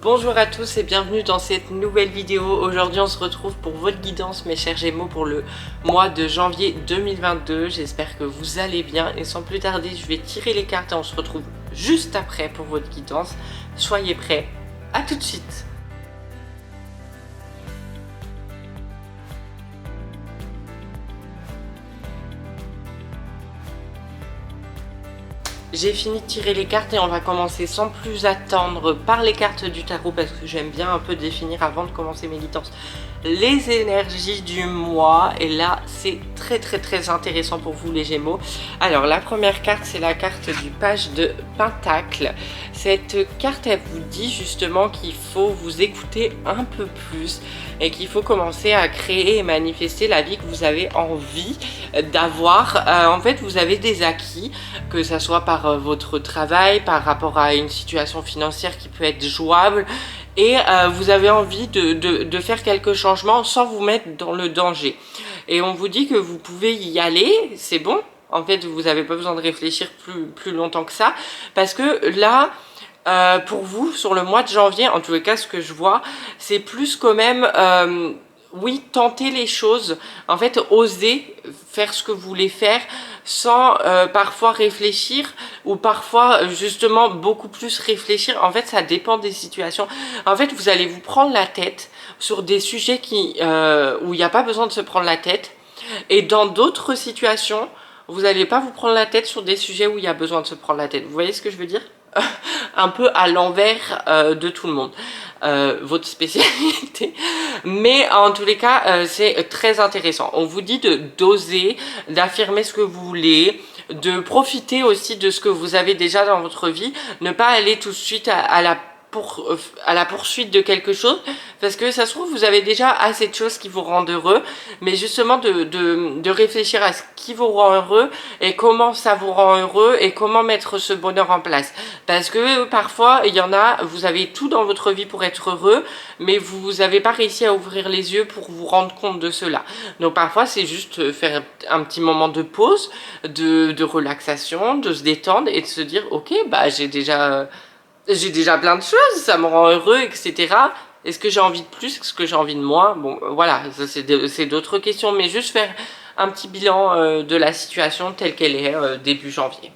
Bonjour à tous et bienvenue dans cette nouvelle vidéo. Aujourd'hui on se retrouve pour votre guidance mes chers Gémeaux pour le mois de janvier 2022. J'espère que vous allez bien et sans plus tarder je vais tirer les cartes et on se retrouve juste après pour votre guidance. Soyez prêts, à tout de suite. J'ai fini de tirer les cartes et on va commencer sans plus attendre par les cartes du tarot parce que j'aime bien un peu définir avant de commencer mes guidances les énergies du mois. Et là c'est très intéressant pour vous les Gémeaux. Alors la première carte c'est la carte du page de Pentacle. Cette carte elle vous dit justement qu'il faut vous écouter un peu plus et qu'il faut commencer à créer et manifester la vie que vous avez envie d'avoir. En fait vous avez des acquis, que ça soit par votre travail, par rapport à une situation financière qui peut être jouable et vous avez envie de faire quelques changements sans vous mettre dans le danger. Et on vous dit que vous pouvez y aller, c'est bon. En fait, vous n'avez pas besoin de réfléchir plus longtemps que ça parce que là, pour vous, sur le mois de janvier, en tous les cas, ce que je vois, c'est plus quand même... oui, tenter les choses, en fait, oser faire ce que vous voulez faire sans parfois réfléchir ou parfois justement beaucoup plus réfléchir. En fait, ça dépend des situations. En fait, vous allez vous prendre la tête sur des sujets où il n'y a pas besoin de se prendre la tête, et dans d'autres situations, vous n'allez pas vous prendre la tête sur des sujets où il y a besoin de se prendre la tête. Vous voyez ce que je veux dire? Un peu à l'envers de tout le monde. Votre spécialité, mais en tous les cas c'est très intéressant. On vous dit d'oser, d'affirmer ce que vous voulez, de profiter aussi de ce que vous avez déjà dans votre vie, ne pas aller tout de suite à la poursuite de quelque chose, parce que ça se trouve vous avez déjà assez de choses qui vous rendent heureux, mais justement de réfléchir à ce qui vous rend heureux et comment ça vous rend heureux et comment mettre ce bonheur en place. Parce que parfois il y en a, vous avez tout dans votre vie pour être heureux, mais vous n'avez pas réussi à ouvrir les yeux pour vous rendre compte de cela. Donc parfois c'est juste faire un petit moment de pause, de relaxation, de se détendre et de se dire ok, bah j'ai déjà plein de choses, ça me rend heureux, etc. Est-ce que j'ai envie de plus? Est-ce que j'ai envie de moins? Bon, voilà, ça c'est d'autres questions, mais juste faire un petit bilan de la situation telle qu'elle est début janvier.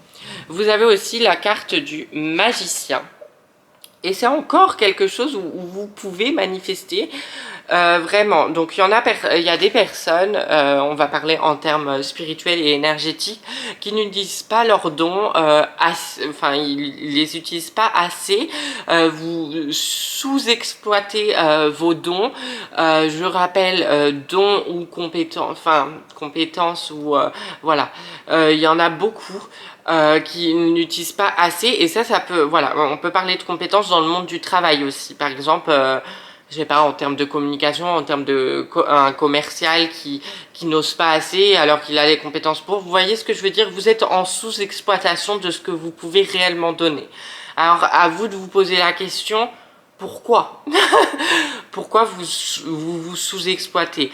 Vous avez aussi la carte du magicien. Et c'est encore quelque chose où vous pouvez manifester vraiment. Donc il y a des personnes, on va parler en termes spirituels et énergétiques, qui n'utilisent pas leurs dons, enfin ils les utilisent pas assez. Vous sous-exploitez vos dons. Je rappelle dons ou compétences ou voilà. Il y en a beaucoup. Qui n'utilisent pas assez, et ça peut, voilà, on peut parler de compétences dans le monde du travail aussi. Par exemple, je sais pas, en termes de communication, en termes de un commercial qui n'ose pas assez alors qu'il a les compétences pour. Vous voyez ce que je veux dire? Vous êtes en sous-exploitation de ce que vous pouvez réellement donner. Alors à vous de vous poser la question, pourquoi? Pourquoi vous sous-exploitez?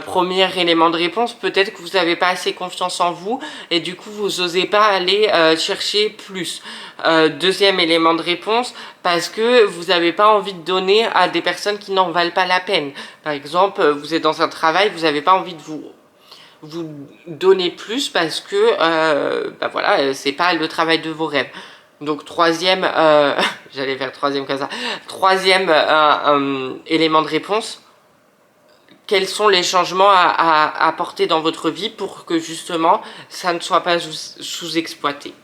Premier élément de réponse, peut-être que vous n'avez pas assez confiance en vous et du coup vous n'osez pas aller chercher plus. Deuxième élément de réponse, parce que vous n'avez pas envie de donner à des personnes qui n'en valent pas la peine. Par exemple, vous êtes dans un travail, vous n'avez pas envie de vous donner plus parce que bah voilà, c'est pas le travail de vos rêves. Donc troisième, j'allais faire troisième comme ça. Troisième élément de réponse, quels sont les changements à apporter dans votre vie pour que justement ça ne soit pas sous-exploité.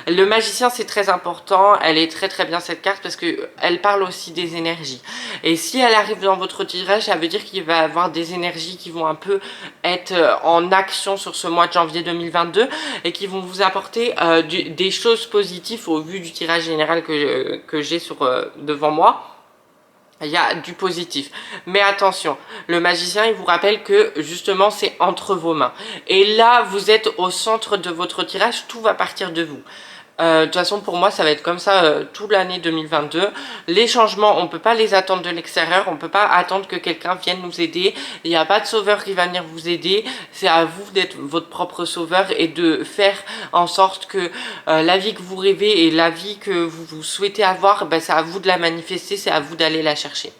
Le magicien c'est très important, elle est très bien cette carte parce que elle parle aussi des énergies. Et si elle arrive dans votre tirage, ça veut dire qu'il va y avoir des énergies qui vont un peu être en action sur ce mois de janvier 2022 et qui vont vous apporter des choses positives au vu du tirage général que j'ai devant moi. Il y a du positif. Mais attention, le magicien, il vous rappelle que justement, c'est entre vos mains. Et là, vous êtes au centre de votre tirage, tout va partir de vous. De toute façon, pour moi, ça va être comme ça toute l'année 2022. Les changements, on ne peut pas les attendre de l'extérieur. On ne peut pas attendre que quelqu'un vienne nous aider. Il n'y a pas de sauveur qui va venir vous aider. C'est à vous d'être votre propre sauveur et de faire en sorte que la vie que vous rêvez et la vie que vous souhaitez avoir, ben, c'est à vous de la manifester, c'est à vous d'aller la chercher.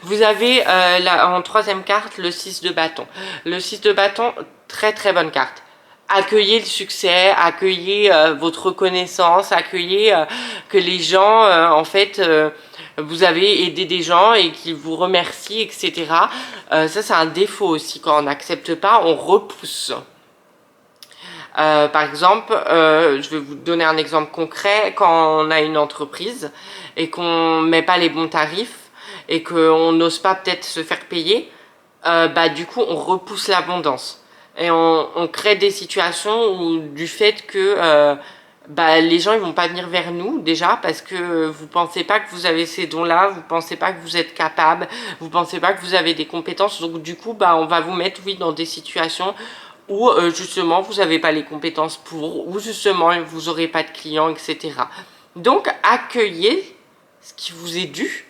Vous avez en troisième carte le 6 de bâton. Le 6 de bâton, très très bonne carte. Accueillez le succès, accueillez votre reconnaissance, accueillez que les gens, en fait, vous avez aidé des gens et qu'ils vous remercient, etc. Ça, c'est un défaut aussi. Quand on n'accepte pas, on repousse. Par exemple, je vais vous donner un exemple concret. Quand on a une entreprise et qu'on ne met pas les bons tarifs et qu'on n'ose pas peut-être se faire payer, bah, du coup, on repousse l'abondance. Et on crée des situations où, du fait que bah, les gens ils vont pas venir vers nous déjà parce que vous pensez pas que vous avez ces dons-là, vous pensez pas que vous êtes capable, vous pensez pas que vous avez des compétences. Donc du coup, bah, on va vous mettre oui dans des situations où justement vous n'avez pas les compétences pour, ou justement vous n'aurez pas de clients, etc. Donc accueillez ce qui vous est dû.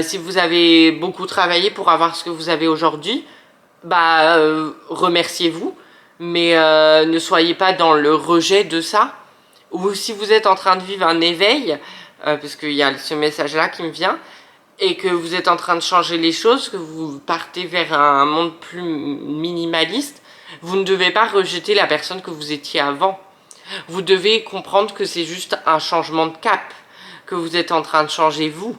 Si vous avez beaucoup travaillé pour avoir ce que vous avez aujourd'hui, bah remerciez-vous, mais ne soyez pas dans le rejet de ça. Ou si vous êtes en train de vivre un éveil, parce qu'il y a ce message-là qui me vient, et que vous êtes en train de changer les choses, que vous partez vers un monde plus minimaliste, vous ne devez pas rejeter la personne que vous étiez avant. Vous devez comprendre que c'est juste un changement de cap, que vous êtes en train de changer vous.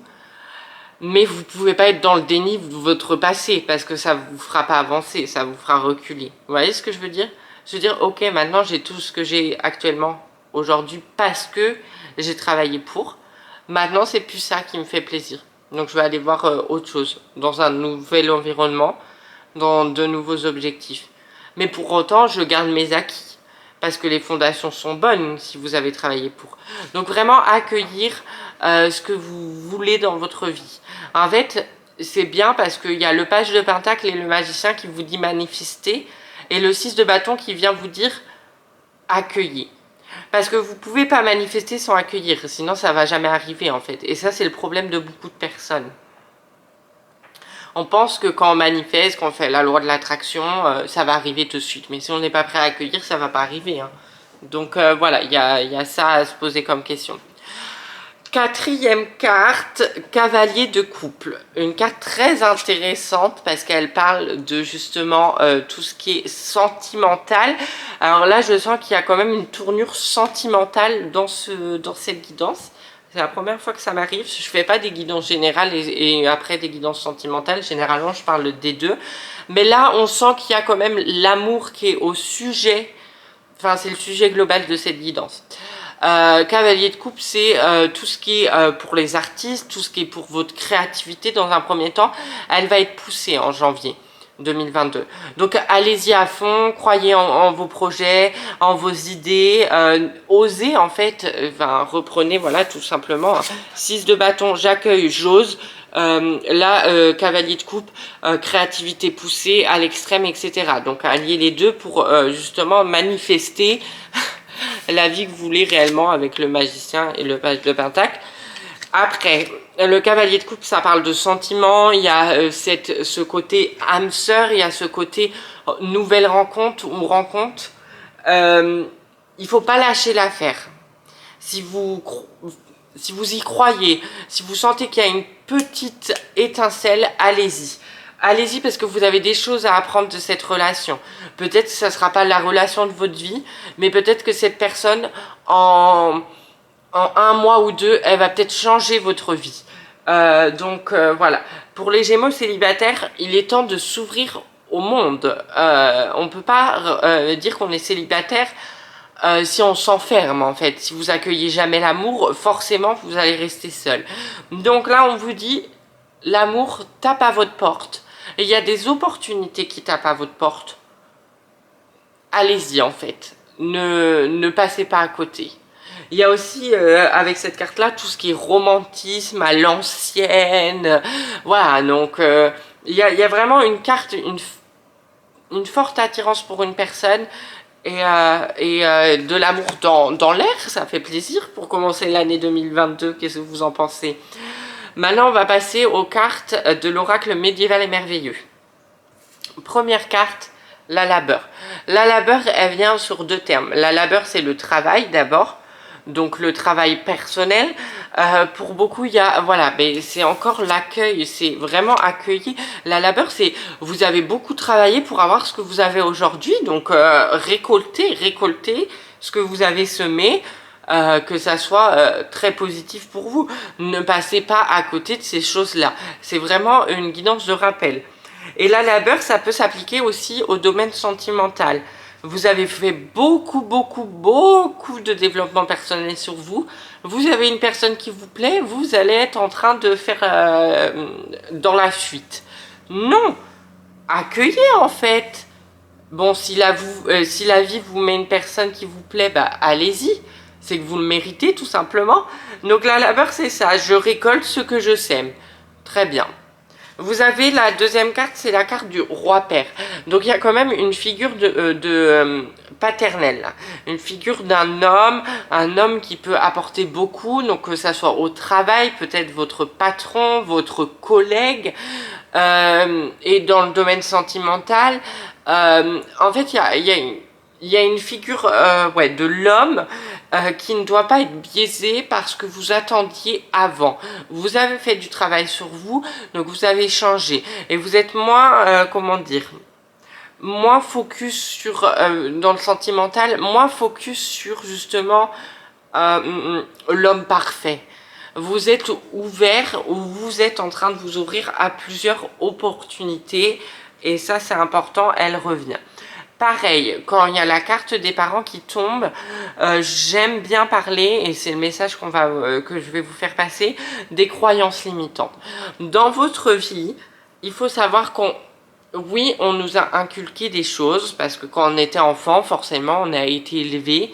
Mais vous ne pouvez pas être dans le déni de votre passé, parce que ça ne vous fera pas avancer, ça vous fera reculer. Vous voyez ce que je veux dire? Je veux dire, ok, maintenant j'ai tout ce que j'ai actuellement aujourd'hui parce que j'ai travaillé pour. Maintenant, c'est plus ça qui me fait plaisir. Donc je vais aller voir autre chose, dans un nouvel environnement, dans de nouveaux objectifs. Mais pour autant, je garde mes acquis, parce que les fondations sont bonnes si vous avez travaillé pour. Donc vraiment accueillir ce que vous voulez dans votre vie. En fait, c'est bien parce qu'il y a le page de pentacle et le magicien qui vous dit manifester, et le 6 de bâton qui vient vous dire accueillir. Parce que vous ne pouvez pas manifester sans accueillir, sinon ça ne va jamais arriver en fait. Et ça, c'est le problème de beaucoup de personnes. On pense que quand on manifeste, quand on fait la loi de l'attraction, ça va arriver tout de suite. Mais si on n'est pas prêt à accueillir, ça ne va pas arriver. Hein. Donc voilà, il y a ça à se poser comme question. Quatrième carte, cavalier de couple. Une carte très intéressante parce qu'elle parle de justement tout ce qui est sentimental. Alors là, je sens qu'il y a quand même une tournure sentimentale dans cette guidance. C'est la première fois que ça m'arrive. Je fais pas des guidances générales et après des guidances sentimentales. Généralement, je parle des deux. Mais là, on sent qu'il y a quand même l'amour qui est au sujet. Enfin, c'est le sujet global de cette guidance. Cavalier de coupe, c'est tout ce qui est pour les artistes, tout ce qui est pour votre créativité dans un premier temps. Elle va être poussée en janvier 2022. Donc allez-y à fond, croyez en vos projets, en vos idées, osez en fait, reprenez voilà tout simplement. 6 de bâton, j'accueille, j'ose. Là, cavalier de coupe, créativité poussée à l'extrême, etc. Donc alliez les deux pour justement manifester la vie que vous voulez réellement avec le magicien et le page de pentacle. Après, le cavalier de coupe, ça parle de sentiments, il y a ce côté âme sœur, il y a ce côté nouvelle rencontre ou rencontre. Il faut pas lâcher l'affaire. Si vous y croyez, si vous sentez qu'il y a une petite étincelle, allez-y. Allez-y parce que vous avez des choses à apprendre de cette relation. Peut-être que ça ne sera pas la relation de votre vie, mais peut-être que cette personne, en un mois ou deux, elle va peut-être changer votre vie. Donc voilà. Pour les Gémeaux célibataires, il est temps de s'ouvrir au monde. On ne peut pas dire qu'on est célibataire si on s'enferme en fait. Si vous accueillez jamais l'amour, forcément vous allez rester seul. Donc là, on vous dit, l'amour tape à votre porte. Et il y a des opportunités qui tapent à votre porte. Allez-y en fait. Ne passez pas à côté. Il y a aussi, avec cette carte-là, tout ce qui est romantisme à l'ancienne. Voilà, donc il y a vraiment une carte, une forte attirance pour une personne. de l'amour dans l'air, ça fait plaisir pour commencer l'année 2022, qu'est-ce que vous en pensez? Maintenant on va passer aux cartes de l'oracle médiéval et merveilleux. Première carte, la labeur. La labeur, elle vient sur deux termes. La labeur, c'est le travail d'abord, donc le travail personnel. Pour beaucoup, il y a, voilà, mais c'est encore l'accueil, c'est vraiment accueillir. La labeur, c'est, vous avez beaucoup travaillé pour avoir ce que vous avez aujourd'hui, donc récolter ce que vous avez semé, que ça soit très positif pour vous. Ne passez pas à côté de ces choses-là. C'est vraiment une guidance de rappel. Et la labeur, ça peut s'appliquer aussi au domaine sentimental. Vous avez fait beaucoup de développement personnel sur vous. Vous avez une personne qui vous plaît, vous allez être en train de faire dans la fuite. Non, accueillez en fait. Bon, si la vie vous met une personne qui vous plaît, bah allez-y. C'est que vous le méritez tout simplement. Donc la labeur, c'est ça. Je récolte ce que je sème. Très bien. Vous avez la deuxième carte, c'est la carte du roi-père. Donc il y a quand même une figure paternelle, une figure d'un homme, un homme qui peut apporter beaucoup, donc que ça soit au travail, peut-être votre patron, votre collègue, et dans le domaine sentimental. En fait, il y a une figure ouais, de l'homme qui ne doit pas être biaisé par ce que vous attendiez avant. Vous avez fait du travail sur vous, donc vous avez changé. Et vous êtes moins, comment dire, moins focus sur, dans le sentimental, moins focus sur justement l'homme parfait. Vous êtes ouvert ou vous êtes en train de vous ouvrir à plusieurs opportunités. Et ça, c'est important, elle revient. Pareil, quand il y a la carte des parents qui tombe, j'aime bien parler, et c'est le message que je vais vous faire passer, des croyances limitantes. Dans votre vie, il faut savoir oui, on nous a inculqué des choses, parce que quand on était enfant, forcément, on a été élevé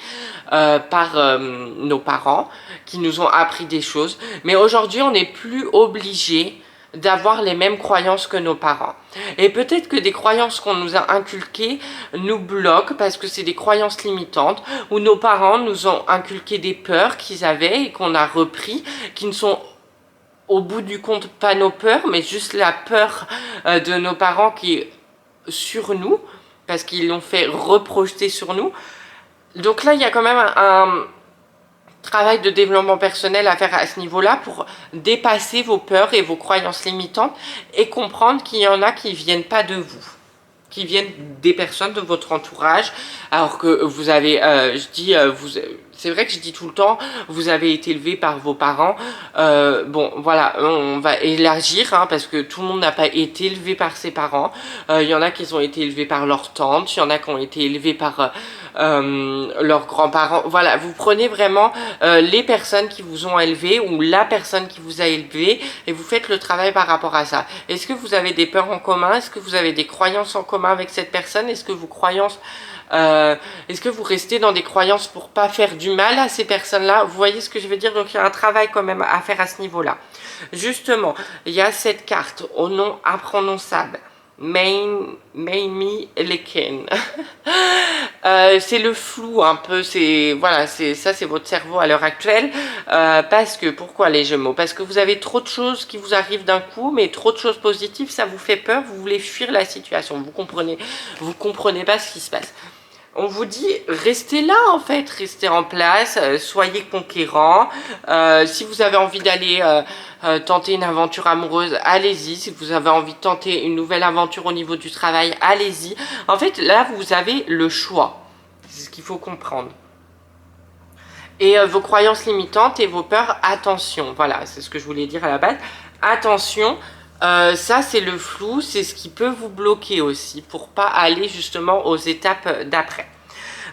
par nos parents, qui nous ont appris des choses. Mais aujourd'hui, on n'est plus obligé d'avoir les mêmes croyances que nos parents. Et peut-être que des croyances qu'on nous a inculquées nous bloquent parce que c'est des croyances limitantes, où nos parents nous ont inculqué des peurs qu'ils avaient et qu'on a repris, qui ne sont au bout du compte pas nos peurs, mais juste la peur de nos parents qui est sur nous, parce qu'ils l'ont fait reprojeter sur nous. Donc là, il y a quand même un travail de développement personnel à faire à ce niveau-là pour dépasser vos peurs et vos croyances limitantes et comprendre qu'il y en a qui ne viennent pas de vous, qui viennent des personnes de votre entourage, alors que vous avez, c'est vrai que je dis tout le temps, vous avez été élevé par vos parents. Bon, voilà, on va élargir, hein, parce que tout le monde n'a pas été élevé par ses parents. Il y en a qui ont été élevés par leurs tantes, il y en a qui ont été élevés par leurs grands-parents. Voilà, vous prenez vraiment les personnes qui vous ont élevé ou la personne qui vous a élevé et vous faites le travail par rapport à ça. Est-ce que vous avez des peurs en commun? Est-ce que vous avez des croyances en commun avec cette personne? Est-ce que est-ce que vous restez dans des croyances pour pas faire du mal à ces personnes-là? Vous voyez ce que je veux dire? Donc il y a un travail quand même à faire à ce niveau-là. Justement, il y a cette carte au nom imprononçable. Leken. C'est le flou un peu, voilà, ça c'est votre cerveau à l'heure actuelle, parce que, pourquoi les Gémeaux? Parce que vous avez trop de choses qui vous arrivent d'un coup, mais trop de choses positives, ça vous fait peur, vous voulez fuir la situation, vous comprenez pas ce qui se passe. On vous dit, restez là en fait, restez en place, soyez conquérants. Si vous avez envie d'aller tenter une aventure amoureuse, allez-y. Si vous avez envie de tenter une nouvelle aventure au niveau du travail, allez-y. En fait, là, vous avez le choix. C'est ce qu'il faut comprendre. Et vos croyances limitantes et vos peurs, attention. Voilà, c'est ce que je voulais dire à la base. Attention. Ça c'est le flou, c'est ce qui peut vous bloquer aussi pour pas aller justement aux étapes d'après.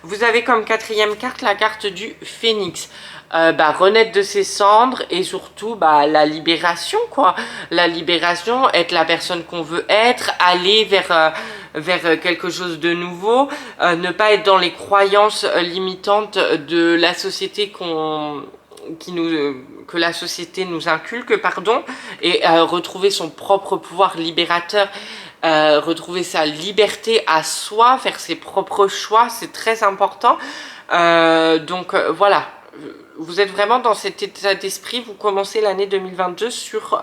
Vous avez comme quatrième carte la carte du phénix. Renaître de ses cendres et surtout la libération quoi. La libération, être la personne qu'on veut être, aller vers quelque chose de nouveau, ne pas être dans les croyances limitantes de la société que la société nous inculque, pardon, et retrouver son propre pouvoir libérateur retrouver sa liberté à soi, faire ses propres choix, c'est très important. Donc voilà, vous êtes vraiment dans cet état d'esprit, vous commencez l'année 2022 sur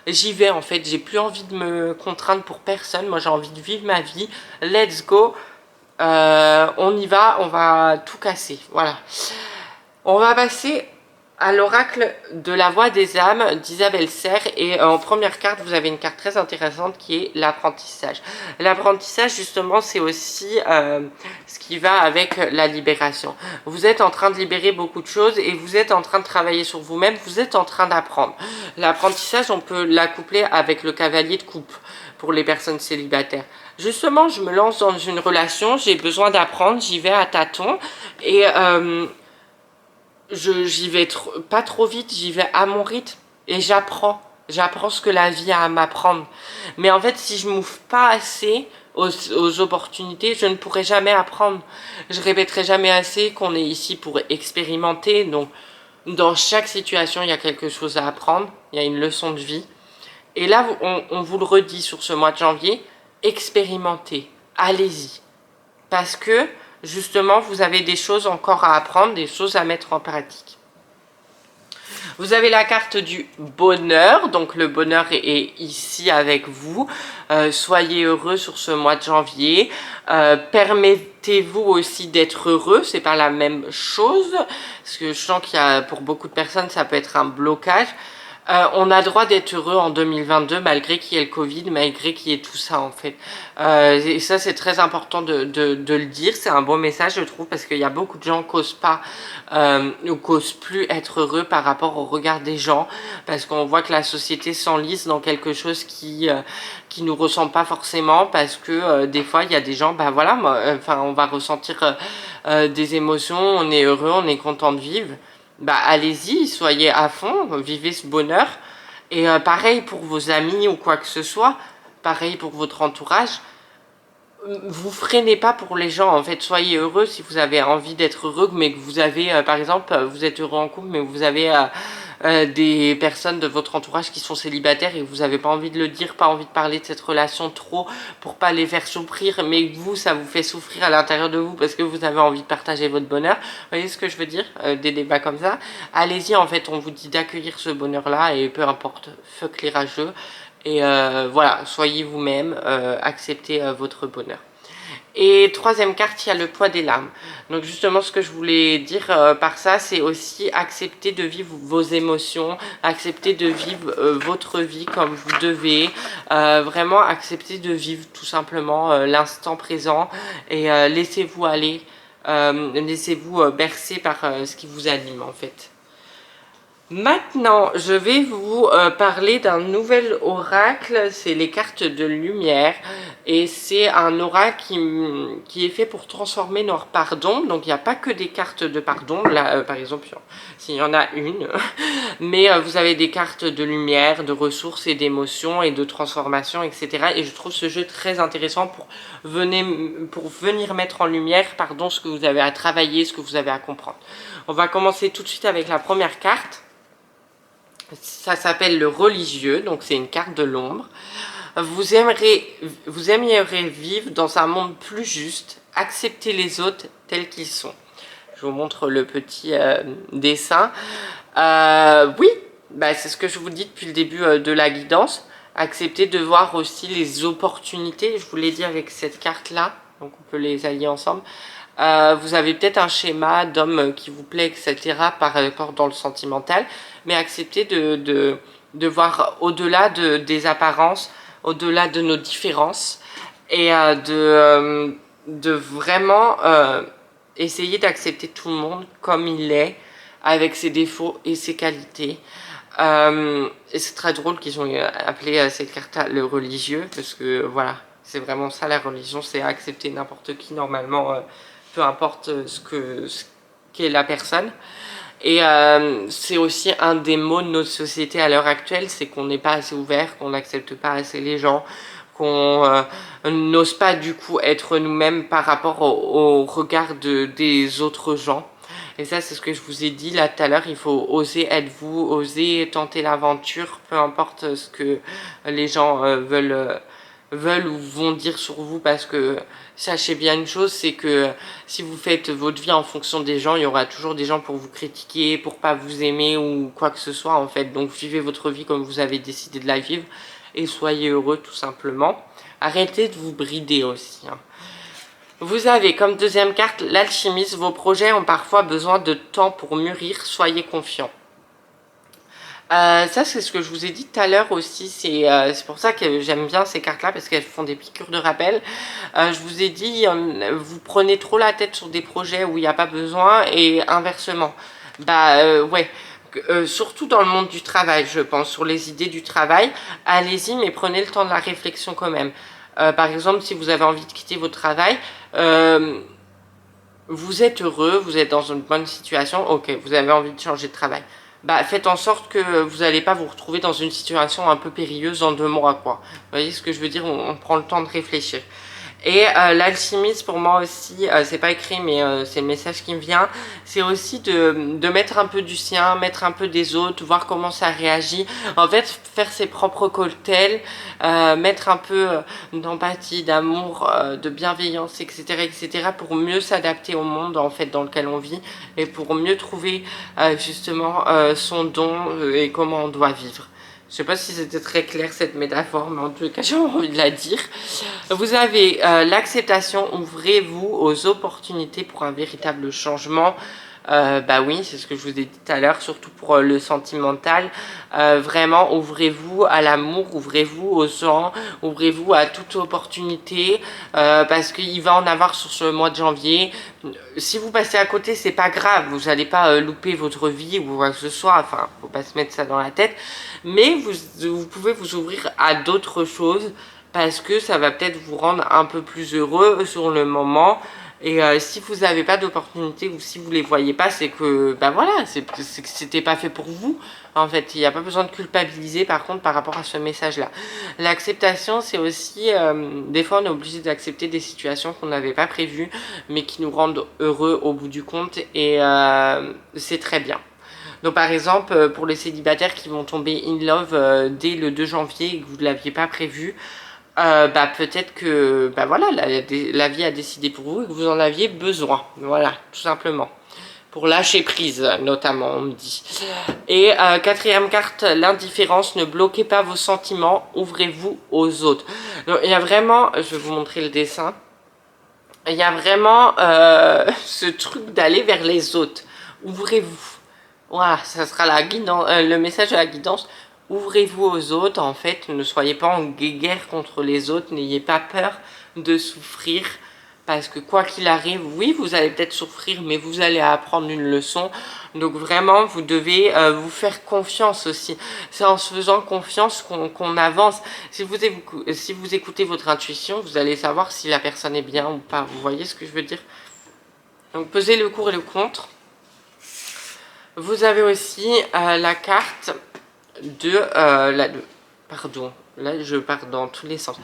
j'y vais en fait, j'ai plus envie de me contraindre pour personne, moi j'ai envie de vivre ma vie, let's go, on y va, on va tout casser, voilà. On va passer à l'oracle de la voix des âmes d'Isabelle Serre, et en première carte vous avez une carte très intéressante qui est l'apprentissage. L'apprentissage justement c'est aussi ce qui va avec la libération. Vous êtes en train de libérer beaucoup de choses et vous êtes en train de travailler sur vous-même, vous êtes en train d'apprendre. L'apprentissage on peut l'accoupler avec le cavalier de coupe pour les personnes célibataires. Justement je me lance dans une relation, j'ai besoin d'apprendre, j'y vais à tâtons et j'y vais pas trop vite, j'y vais à mon rythme et j'apprends ce que la vie a à m'apprendre. Mais en fait si je m'ouvre pas assez aux opportunités, je ne pourrai jamais apprendre. Je répéterai jamais assez qu'on est ici pour expérimenter, donc dans chaque situation il y a quelque chose à apprendre, il y a une leçon de vie. Et là on vous le redit sur ce mois de janvier, expérimentez, allez-y, parce que justement, vous avez des choses encore à apprendre, des choses à mettre en pratique. Vous avez la carte du bonheur, donc le bonheur est ici avec vous. Soyez heureux sur ce mois de janvier. Permettez-vous aussi d'être heureux, c'est pas la même chose, parce que je sens qu'il y a, pour beaucoup de personnes, ça peut être un blocage. On a le droit d'être heureux en 2022 malgré qu'il y ait le Covid, malgré qu'il y ait tout ça en fait. Et ça c'est très important de le dire, c'est un bon message je trouve parce qu'il y a beaucoup de gens qui n'osent pas ou qui n'osent plus être heureux par rapport au regard des gens parce qu'on voit que la société s'enlise dans quelque chose qui nous ressemble pas forcément parce que des fois il y a des gens, bah voilà, on va ressentir des émotions, on est heureux, on est content de vivre. Bah allez-y, soyez à fond, vivez ce bonheur. Et pareil pour vos amis ou quoi que ce soit, pareil pour votre entourage. Vous freinez pas pour les gens, en fait, soyez heureux si vous avez envie d'être heureux, mais que vous avez, par exemple, vous êtes heureux en couple, mais vous avez des personnes de votre entourage qui sont célibataires et vous n'avez pas envie de le dire, pas envie de parler de cette relation trop pour pas les faire souffrir, mais vous, ça vous fait souffrir à l'intérieur de vous parce que vous avez envie de partager votre bonheur. Vous voyez ce que je veux dire? Des débats comme ça. Allez-y, en fait, on vous dit d'accueillir ce bonheur-là et peu importe, fuck les rageux. Et voilà, soyez vous-même, acceptez votre bonheur. Et troisième carte, il y a le poids des larmes. Donc justement, ce que je voulais dire par ça, c'est aussi accepter de vivre vos émotions, accepter de vivre votre vie comme vous devez, vraiment accepter de vivre tout simplement l'instant présent et laissez-vous aller, laissez-vous bercer par ce qui vous anime en fait. Maintenant, je vais vous parler d'un nouvel oracle, c'est les cartes de lumière et c'est un oracle qui est fait pour transformer nos pardons. Donc il n'y a pas que des cartes de pardon, là par exemple s'il y en a une, mais vous avez des cartes de lumière, de ressources et d'émotions et de transformation, etc. Et je trouve ce jeu très intéressant pour venir mettre en lumière ce que vous avez à travailler, ce que vous avez à comprendre. On va commencer tout de suite avec la première carte. Ça s'appelle le religieux, donc c'est une carte de l'ombre. Vous aimeriez vivre dans un monde plus juste, accepter les autres tels qu'ils sont. Je vous montre le petit dessin. Oui, bah, c'est ce que je vous dis depuis le début de la guidance. Accepter de voir aussi les opportunités, je vous l'ai dit avec cette carte-là, donc on peut les allier ensemble. Vous avez peut-être un schéma d'homme qui vous plaît, etc. par rapport dans le sentimental, mais acceptez de voir au-delà des apparences, au-delà de nos différences, et de vraiment essayer d'accepter tout le monde comme il est, avec ses défauts et ses qualités. Et c'est très drôle qu'ils ont appelé cette carte le religieux, parce que voilà, c'est vraiment ça la religion, c'est accepter n'importe qui normalement, peu importe ce qu'est la personne. Et c'est aussi un des maux de notre société à l'heure actuelle, c'est qu'on n'est pas assez ouvert, qu'on n'accepte pas assez les gens, qu'on n'ose pas du coup être nous-mêmes par rapport au regard des autres gens. Et ça c'est ce que je vous ai dit là tout à l'heure, il faut oser être vous, oser tenter l'aventure, peu importe ce que les gens veulent veulent ou vont dire sur vous, parce que sachez bien une chose, c'est que si vous faites votre vie en fonction des gens, il y aura toujours des gens pour vous critiquer, pour pas vous aimer ou quoi que ce soit en fait. Donc vivez votre vie comme vous avez décidé de la vivre et soyez heureux tout simplement. Arrêtez de vous brider aussi, hein. Vous avez comme deuxième carte l'alchimiste. Vos projets ont parfois besoin de temps pour mûrir, soyez confiants. Ça c'est ce que je vous ai dit tout à l'heure aussi, c'est pour ça que j'aime bien ces cartes là parce qu'elles font des piqûres de rappel. Je vous ai dit, vous prenez trop la tête sur des projets où il n'y a pas besoin et inversement. Ouais, surtout dans le monde du travail, je pense, sur les idées du travail, allez-y mais prenez le temps de la réflexion quand même. Par exemple, si vous avez envie de quitter votre travail, vous êtes heureux, vous êtes dans une bonne situation, ok, vous avez envie de changer de travail. Faites en sorte que vous n'allez pas vous retrouver dans une situation un peu périlleuse dans 2 mois, quoi. Vous voyez ce que je veux dire, on prend le temps de réfléchir. Et l'alchimiste, pour moi aussi, c'est pas écrit, mais c'est le message qui me vient, c'est aussi de mettre un peu du sien, mettre un peu des autres, voir comment ça réagit. En fait, faire ses propres cocktails, mettre un peu d'empathie, d'amour, de bienveillance, etc., etc., pour mieux s'adapter au monde, en fait, dans lequel on vit, et pour mieux trouver, justement, son don et comment on doit vivre. Je sais pas si c'était très clair cette métaphore, mais en tout cas j'ai envie de la dire. Vous avez l'acceptation, ouvrez-vous aux opportunités pour un véritable changement. Oui, c'est ce que je vous ai dit tout à l'heure, surtout pour le sentimental. Vraiment, ouvrez-vous à l'amour, ouvrez-vous aux gens, ouvrez-vous à toute opportunité, parce qu'il va en avoir sur ce mois de janvier. Si vous passez à côté, c'est pas grave, vous n'allez pas louper votre vie ou quoi que ce soit, enfin, faut pas se mettre ça dans la tête, mais vous pouvez vous ouvrir à d'autres choses, parce que ça va peut-être vous rendre un peu plus heureux sur le moment. Et si vous n'avez pas d'opportunité ou si vous les voyez pas, c'est que voilà, c'est que c'était pas fait pour vous. En fait, il n'y a pas besoin de culpabiliser par contre par rapport à ce message-là. L'acceptation, c'est aussi, des fois on est obligé d'accepter des situations qu'on n'avait pas prévues, mais qui nous rendent heureux au bout du compte, et c'est très bien. Donc par exemple, pour les célibataires qui vont tomber in love dès le 2 janvier et que vous ne l'aviez pas prévu, peut-être que voilà, la vie a décidé pour vous et que vous en aviez besoin, voilà, tout simplement, pour lâcher prise notamment, on me dit. Et quatrième carte, l'indifférence. Ne bloquez pas vos sentiments, ouvrez-vous aux autres. Donc il y a vraiment, je vais vous montrer le dessin, il y a vraiment ce truc d'aller vers les autres, ouvrez-vous. Voilà, ça sera la guidance, le message de la guidance. Ouvrez-vous aux autres, en fait, ne soyez pas en guerre contre les autres, n'ayez pas peur de souffrir, parce que quoi qu'il arrive, oui, vous allez peut-être souffrir, mais vous allez apprendre une leçon. Donc vraiment, vous devez vous faire confiance aussi. C'est en se faisant confiance qu'on avance. Si vous écoutez votre intuition, vous allez savoir si la personne est bien ou pas. Vous voyez ce que je veux dire? Donc pesez le pour et le contre. Vous avez aussi la carte pardon, là je pars dans tous les sens.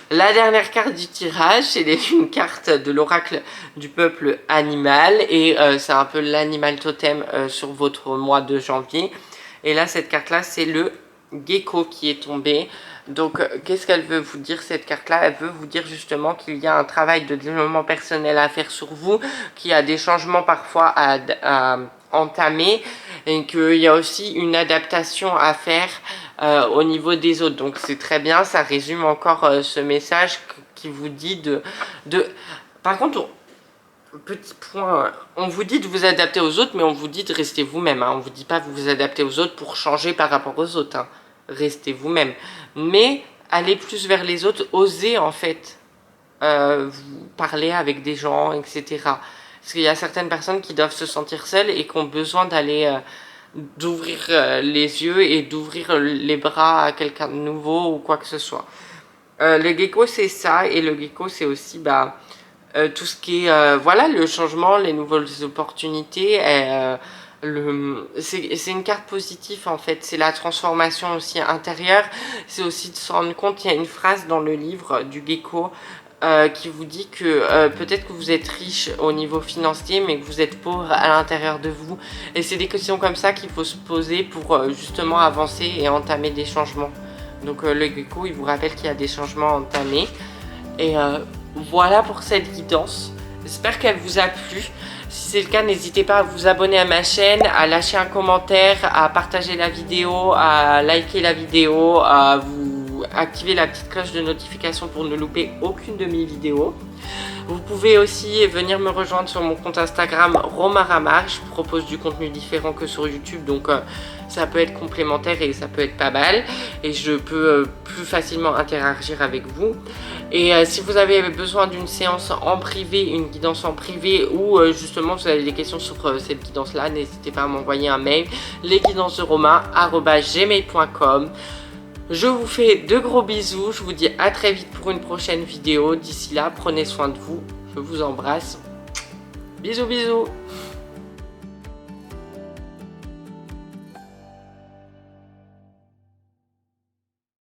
La dernière carte du tirage, c'est une carte de l'oracle du peuple animal, et c'est un peu l'animal totem sur votre mois de janvier. Et là, cette carte-là, c'est le gecko qui est tombé. Donc, qu'est-ce qu'elle veut vous dire, cette carte-là? Elle veut vous dire justement qu'il y a un travail de développement personnel à faire sur vous, qu'il y a des changements parfois à entamer, et qu'il y a aussi une adaptation à faire au niveau des autres. Donc, c'est très bien, ça résume encore ce message qui vous dit Par contre, petit point, on vous dit de vous adapter aux autres, mais on vous dit de rester vous-même, hein. On vous dit pas de vous adapter aux autres pour changer par rapport aux autres, hein. Restez vous-même, mais allez plus vers les autres, osez en fait vous parler avec des gens, etc. Parce qu'il y a certaines personnes qui doivent se sentir seules et qui ont besoin d'aller d'ouvrir les yeux et d'ouvrir les bras à quelqu'un de nouveau ou quoi que ce soit. Le gecko, c'est ça, et le gecko, c'est aussi tout ce qui est voilà, le changement, les nouvelles opportunités. C'est une carte positive en fait, c'est la transformation aussi intérieure, c'est aussi de se rendre compte. Il y a une phrase dans le livre du gecko qui vous dit que peut-être que vous êtes riche au niveau financier, mais que vous êtes pauvre à l'intérieur de vous, et c'est des questions comme ça qu'il faut se poser pour justement avancer et entamer des changements. Donc le gecko il vous rappelle qu'il y a des changements entamés. Et voilà pour cette guidance. J'espère qu'elle vous a plu. Si c'est le cas, n'hésitez pas à vous abonner à ma chaîne, à lâcher un commentaire, à partager la vidéo, à liker la vidéo, à vous activer la petite cloche de notification pour ne louper aucune de mes vidéos. Vous pouvez aussi venir me rejoindre sur mon compte Instagram Romaramar. Je propose du contenu différent que sur YouTube, donc ça peut être complémentaire et ça peut être pas mal. Et je peux plus facilement interagir avec vous. Et si vous avez besoin d'une séance en privé, une guidance en privé, ou justement vous avez des questions sur cette guidance-là, n'hésitez pas à m'envoyer un mail, lesguidancesderomain@gmail.com. Je vous fais de gros bisous, je vous dis à très vite pour une prochaine vidéo. D'ici là, prenez soin de vous, je vous embrasse. Bisous bisous.